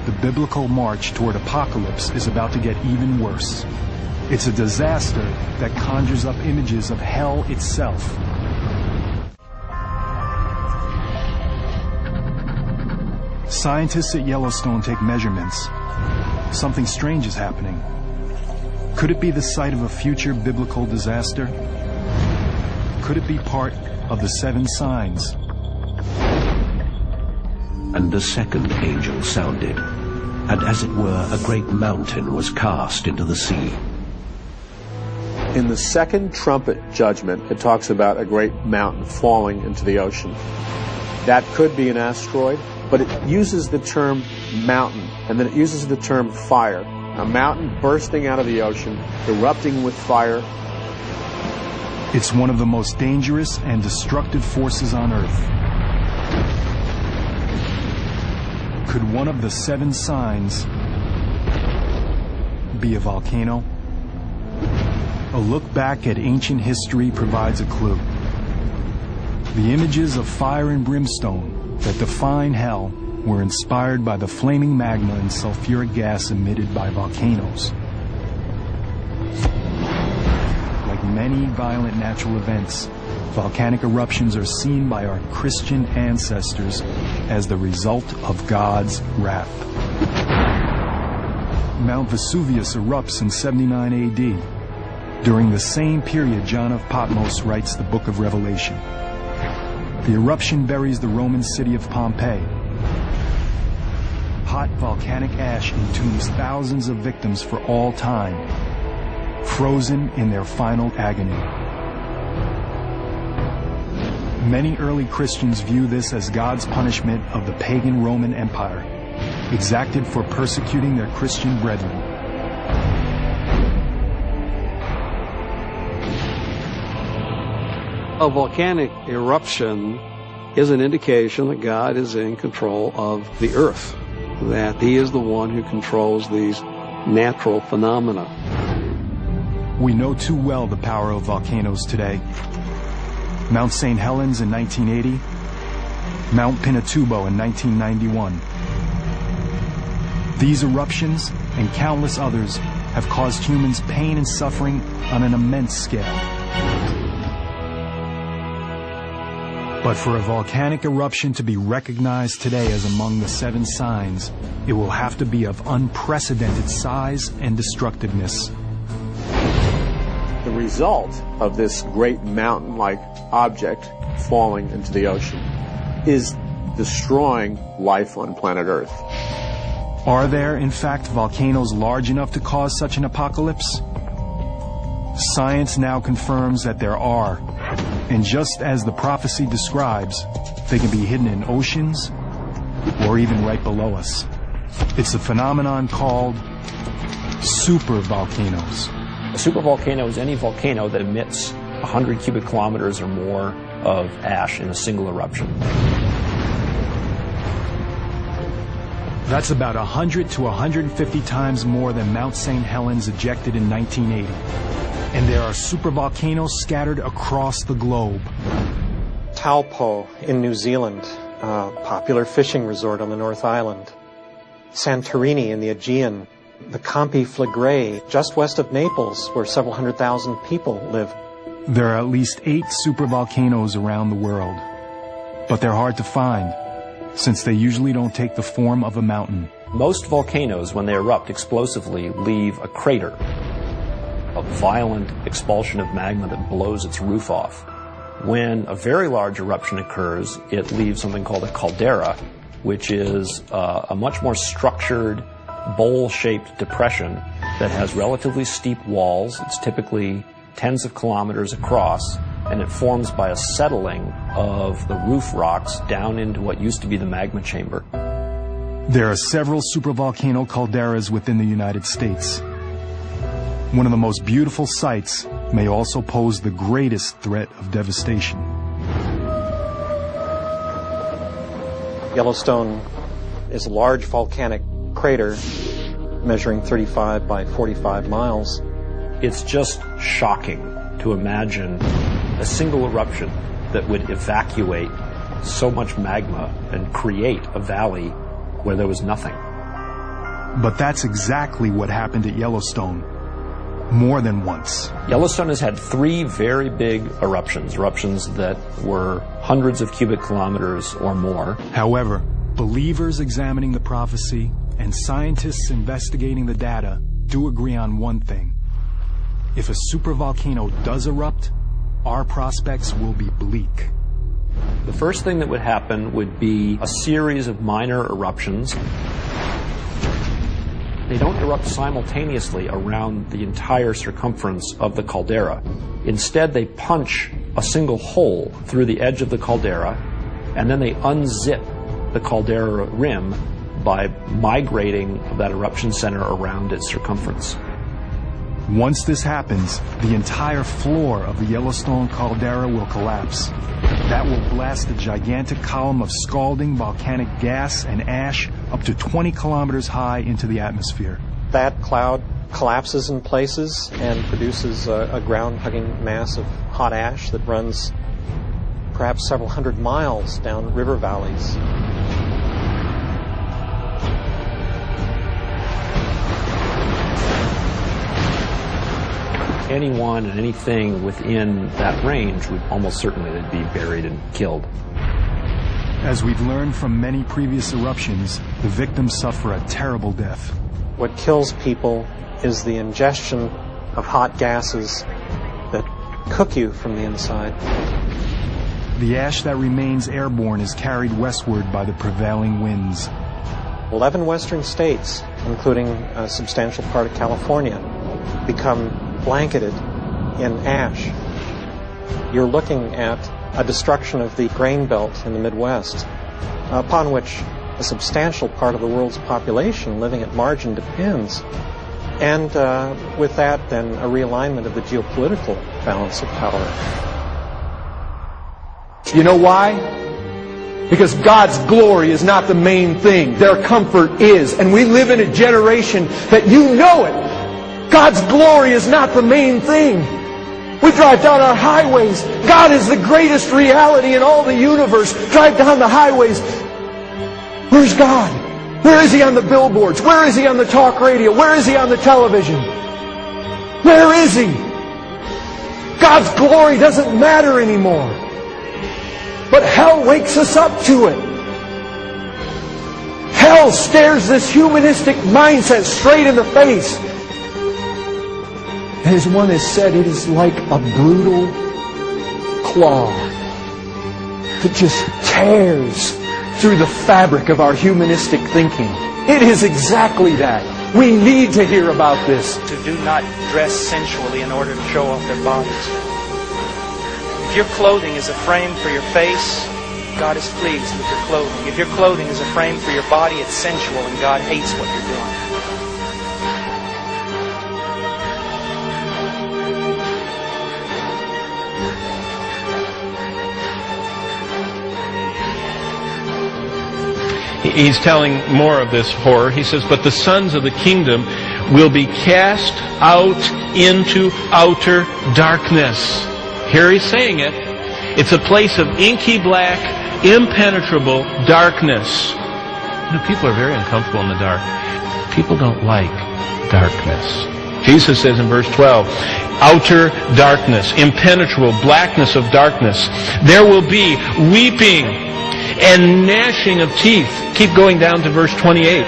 the biblical march toward apocalypse is about to get even worse. It's a disaster that conjures up images of hell itself. Scientists at Yellowstone take measurements. Something strange is happening. Could it be the site of a future biblical disaster? Could it be part of the 7 signs? And the second angel sounded, and as it were, a great mountain was cast into the sea. In the second trumpet judgment, it talks about a great mountain falling into the ocean. That could be an asteroid, but it uses the term mountain, and then it uses the term fire. A mountain bursting out of the ocean, erupting with fire. It's one of the most dangerous and destructive forces on Earth. Could one of the 7 signs be a volcano? A look back at ancient history provides a clue. The images of fire and brimstone that define hell were inspired by the flaming magma and sulfuric gas emitted by volcanoes. Like many violent natural events, volcanic eruptions are seen by our Christian ancestors as the result of God's wrath. Mount Vesuvius erupts in 79 AD. During the same period, John of Patmos writes the book of Revelation. The eruption buries the Roman city of Pompeii. Hot volcanic ash entombs thousands of victims for all time, frozen in their final agony. Many early Christians view this as God's punishment of the pagan Roman Empire, exacted for persecuting their Christian brethren. A volcanic eruption is an indication that God is in control of the earth, that He is the one who controls these natural phenomena. We know too well the power of volcanoes today. Mount St. Helens in 1980, Mount Pinatubo in 1991. These eruptions and countless others have caused humans pain and suffering on an immense scale. But for a volcanic eruption to be recognized today as among the 7 signs, it will have to be of unprecedented size and destructiveness. The result of this great mountain-like object falling into the ocean is destroying life on planet Earth. Are there, in fact, volcanoes large enough to cause such an apocalypse? Science now confirms that there are. And just as the prophecy describes, they can be hidden in oceans or even right below us. It's a phenomenon called supervolcanoes. A supervolcano is any volcano that emits 100 cubic kilometers or more of ash in a single eruption. That's about 100 to 150 times more than Mount St. Helens ejected in 1980. And there are supervolcanoes scattered across the globe. Taupo in New Zealand, a popular fishing resort on the North Island. Santorini in the Aegean. The Campi Flegrei, just west of Naples, where several 100,000 people live. There are at least 8 supervolcanoes around the world. But they're hard to find, since they usually don't take the form of a mountain. Most volcanoes, when they erupt explosively, leave a crater, a violent expulsion of magma that blows its roof off. When a very large eruption occurs, it leaves something called a caldera, which is a much more structured, bowl-shaped depression that has relatively steep walls. It's typically tens of kilometers across, and it forms by a settling of the roof rocks down into what used to be the magma chamber. There are several supervolcano calderas within the United States. One of the most beautiful sights may also pose the greatest threat of devastation. Yellowstone is a large volcanic crater measuring 35 by 45 miles. It's just shocking to imagine a single eruption that would evacuate so much magma and create a valley where there was nothing. But that's exactly what happened at Yellowstone. More than once. Yellowstone has had 3 very big eruptions that were hundreds of cubic kilometers or more. However, believers examining the prophecy and scientists investigating the data do agree on one thing. If a supervolcano does erupt, our prospects will be bleak. The first thing that would happen would be a series of minor eruptions. They don't erupt simultaneously around the entire circumference of the caldera. Instead, they punch a single hole through the edge of the caldera, and then they unzip the caldera rim by migrating that eruption center around its circumference. Once this happens, the entire floor of the Yellowstone caldera will collapse. That will blast a gigantic column of scalding volcanic gas and ash up to 20 kilometers high into the atmosphere. That cloud collapses in places and produces a ground-hugging mass of hot ash that runs perhaps several hundred miles down river valleys. Anyone and anything within that range would almost certainly be buried and killed. As we've learned from many previous eruptions, the victims suffer a terrible death. What kills people is the ingestion of hot gases that cook you from the inside. The ash that remains airborne is carried westward by the prevailing winds. 11 western states, including a substantial part of California, become blanketed in ash. You're looking at a destruction of the grain belt in the Midwest, upon which a substantial part of the world's population living at margin depends. And with that, then, a realignment of the geopolitical balance of power. You know why? Because God's glory is not the main thing. Their comfort is. And we live in a generation that you know it. God's glory is not the main thing. We drive down our highways. God is the greatest reality in all the universe. Drive down the highways. Where's God? Where is He on the billboards? Where is He on the talk radio? Where is He on the television? Where is He? God's glory doesn't matter anymore. But hell wakes us up to it. Hell stares this humanistic mindset straight in the face. As one has said, it is like a brutal claw that just tears through the fabric of our humanistic thinking. It is exactly that. We need to hear about this. To do not dress sensually in order to show off their bodies. If your clothing is a frame for your face, God is pleased with your clothing. If your clothing is a frame for your body, it's sensual and God hates what you're doing. He's telling more of this horror. He says, but the sons of the kingdom will be cast out into outer darkness. Here he's saying it. It's a place of inky black, impenetrable darkness. You know, people are very uncomfortable in the dark. People don't like darkness. Jesus says in verse 12, outer darkness, impenetrable blackness of darkness. There will be weeping and gnashing of teeth. Keep going down to verse 28.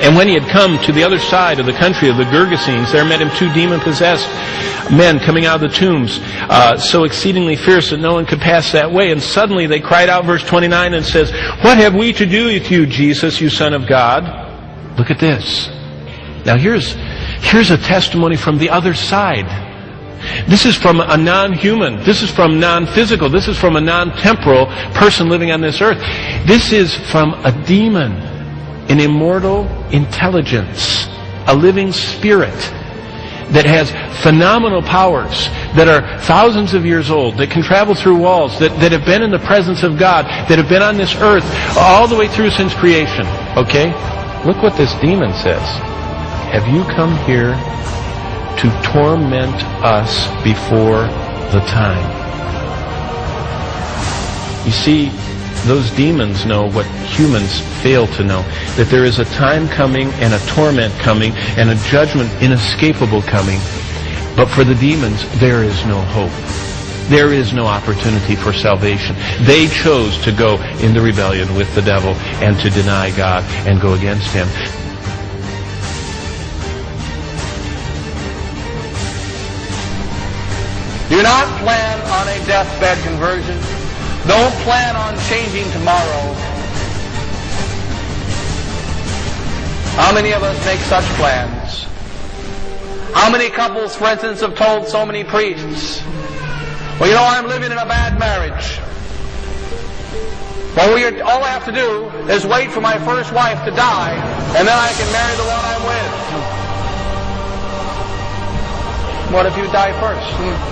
And when he had come to the other side of the country of the Gergesenes, there met him 2 demon-possessed men coming out of the tombs, so exceedingly fierce that no one could pass that way. And suddenly they cried out, verse 29, and says, what have we to do with you, Jesus, you Son of God? Look at this. Now here's a testimony from the other side. This is from a non-human. This is from non-physical. This is from a non-temporal person living on this earth. This is from a demon, an immortal intelligence, a living spirit that has phenomenal powers, that are thousands of years old, that can travel through walls, that have been in the presence of God, that have been on this earth all the way through since creation. Okay? Look what this demon says. Have you come here to torment us before the time? You see, those demons know what humans fail to know, that there is a time coming and a torment coming and a judgment inescapable coming. But for the demons, there is no hope. There is no opportunity for salvation. They chose to go into rebellion with the devil and to deny God and go against him. Do not plan on a deathbed conversion. Don't plan on changing tomorrow. How many of us make such plans? How many couples, for instance, have told so many priests, well, you know, I'm living in a bad marriage. Well, all I have to do is wait for my first wife to die, and then I can marry the one I'm with. What if you die first?